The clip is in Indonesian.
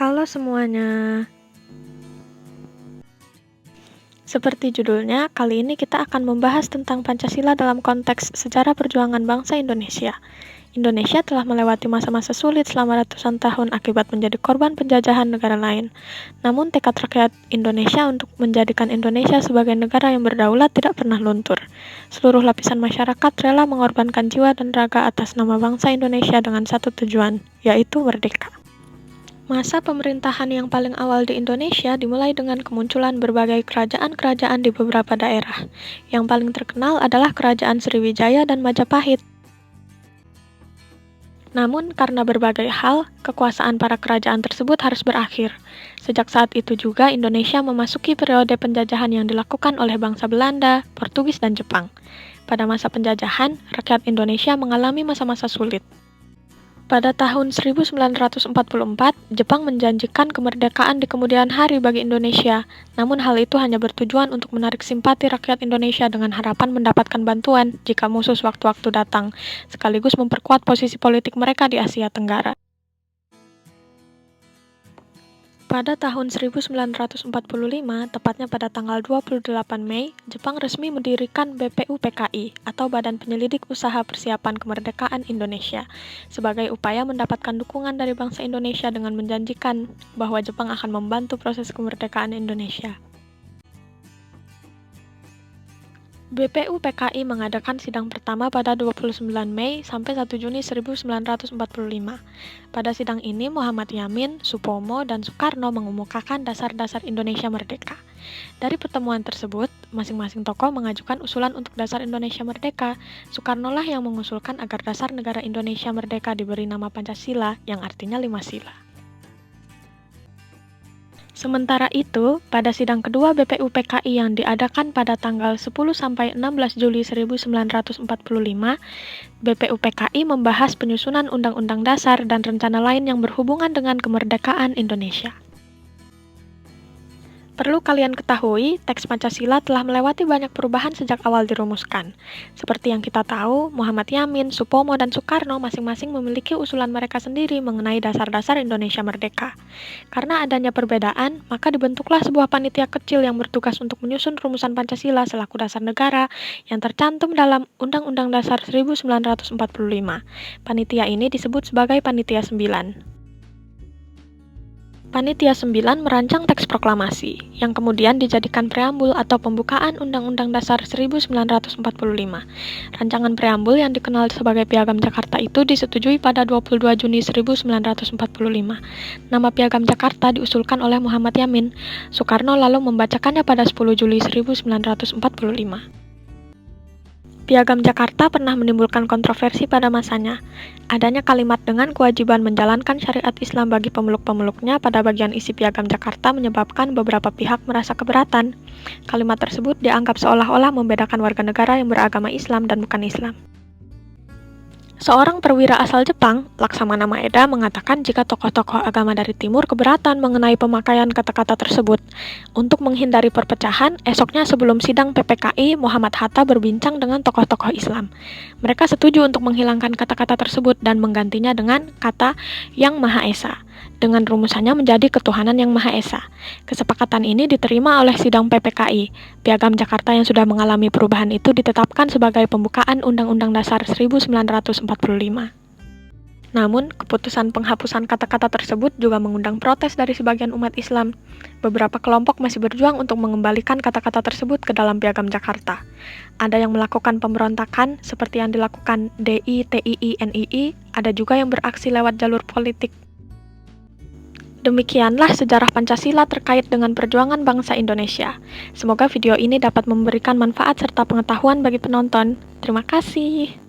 Halo semuanya. Seperti judulnya, kali ini kita akan membahas tentang Pancasila dalam konteks sejarah perjuangan bangsa Indonesia. Indonesia telah melewati masa-masa sulit selama ratusan tahun akibat menjadi korban penjajahan negara lain. Namun tekad rakyat Indonesia untuk menjadikan Indonesia sebagai negara yang berdaulat tidak pernah luntur. Seluruh lapisan masyarakat rela mengorbankan jiwa dan raga atas nama bangsa Indonesia dengan satu tujuan, yaitu merdeka. Masa pemerintahan yang paling awal di Indonesia dimulai dengan kemunculan berbagai kerajaan-kerajaan di beberapa daerah. Yang paling terkenal adalah Kerajaan Sriwijaya dan Majapahit. Namun, karena berbagai hal, kekuasaan para kerajaan tersebut harus berakhir. Sejak saat itu juga Indonesia memasuki periode penjajahan yang dilakukan oleh bangsa Belanda, Portugis, dan Jepang. Pada masa penjajahan, rakyat Indonesia mengalami masa-masa sulit. Pada tahun 1944, Jepang menjanjikan kemerdekaan di kemudian hari bagi Indonesia. Namun hal itu hanya bertujuan untuk menarik simpati rakyat Indonesia dengan harapan mendapatkan bantuan jika musuh sewaktu-waktu datang, sekaligus memperkuat posisi politik mereka di Asia Tenggara. Pada tahun 1945, tepatnya pada tanggal 28 Mei, Jepang resmi mendirikan BPUPKI atau Badan Penyelidik Usaha Persiapan Kemerdekaan Indonesia sebagai upaya mendapatkan dukungan dari bangsa Indonesia dengan menjanjikan bahwa Jepang akan membantu proses kemerdekaan Indonesia. BPUPKI mengadakan sidang pertama pada 29 Mei sampai 1 Juni 1945. Pada sidang ini, Muhammad Yamin, Supomo, dan Soekarno mengemukakan dasar-dasar Indonesia merdeka. Dari pertemuan tersebut, masing-masing tokoh mengajukan usulan untuk dasar Indonesia merdeka. Soekarno lah yang mengusulkan agar dasar negara Indonesia merdeka diberi nama Pancasila, yang artinya 5 sila. Sementara itu, pada sidang kedua BPUPKI yang diadakan pada tanggal 10–16 Juli 1945, BPUPKI membahas penyusunan Undang-Undang Dasar dan rencana lain yang berhubungan dengan kemerdekaan Indonesia. Perlu kalian ketahui, teks Pancasila telah melewati banyak perubahan sejak awal dirumuskan. Seperti yang kita tahu, Muhammad Yamin, Supomo, dan Soekarno masing-masing memiliki usulan mereka sendiri mengenai dasar-dasar Indonesia merdeka. Karena adanya perbedaan, maka dibentuklah sebuah panitia kecil yang bertugas untuk menyusun rumusan Pancasila selaku dasar negara yang tercantum dalam Undang-Undang Dasar 1945. Panitia ini disebut sebagai Panitia 9. Panitia 9 merancang teks proklamasi, yang kemudian dijadikan preambul atau pembukaan Undang-Undang Dasar 1945. Rancangan preambul yang dikenal sebagai Piagam Jakarta itu disetujui pada 22 Juni 1945. Nama Piagam Jakarta diusulkan oleh Muhammad Yamin. Soekarno lalu membacakannya pada 10 Juli 1945. Piagam Jakarta pernah menimbulkan kontroversi pada masanya. Adanya kalimat dengan kewajiban menjalankan syariat Islam bagi pemeluk-pemeluknya pada bagian isi Piagam Jakarta menyebabkan beberapa pihak merasa keberatan. Kalimat tersebut dianggap seolah-olah membedakan warga negara yang beragama Islam dan bukan Islam. Seorang perwira asal Jepang, Laksamana Maeda, mengatakan jika tokoh-tokoh agama dari timur keberatan mengenai pemakaian kata-kata tersebut. Untuk menghindari perpecahan, esoknya sebelum sidang PPKI, Muhammad Hatta berbincang dengan tokoh-tokoh Islam. Mereka setuju untuk menghilangkan kata-kata tersebut dan menggantinya dengan kata Yang Maha Esa, dengan rumusannya menjadi Ketuhanan Yang Maha Esa. Kesepakatan ini diterima oleh sidang PPKI. Piagam Jakarta yang sudah mengalami perubahan itu ditetapkan sebagai pembukaan Undang-Undang Dasar 1945. Namun, keputusan penghapusan kata-kata tersebut juga mengundang protes dari sebagian umat Islam. Beberapa kelompok masih berjuang untuk mengembalikan kata-kata tersebut ke dalam Piagam Jakarta. Ada yang melakukan pemberontakan seperti yang dilakukan DI, TII, NII, ada juga yang beraksi lewat jalur politik. Demikianlah sejarah Pancasila terkait dengan perjuangan bangsa Indonesia. Semoga video ini dapat memberikan manfaat serta pengetahuan bagi penonton. Terima kasih.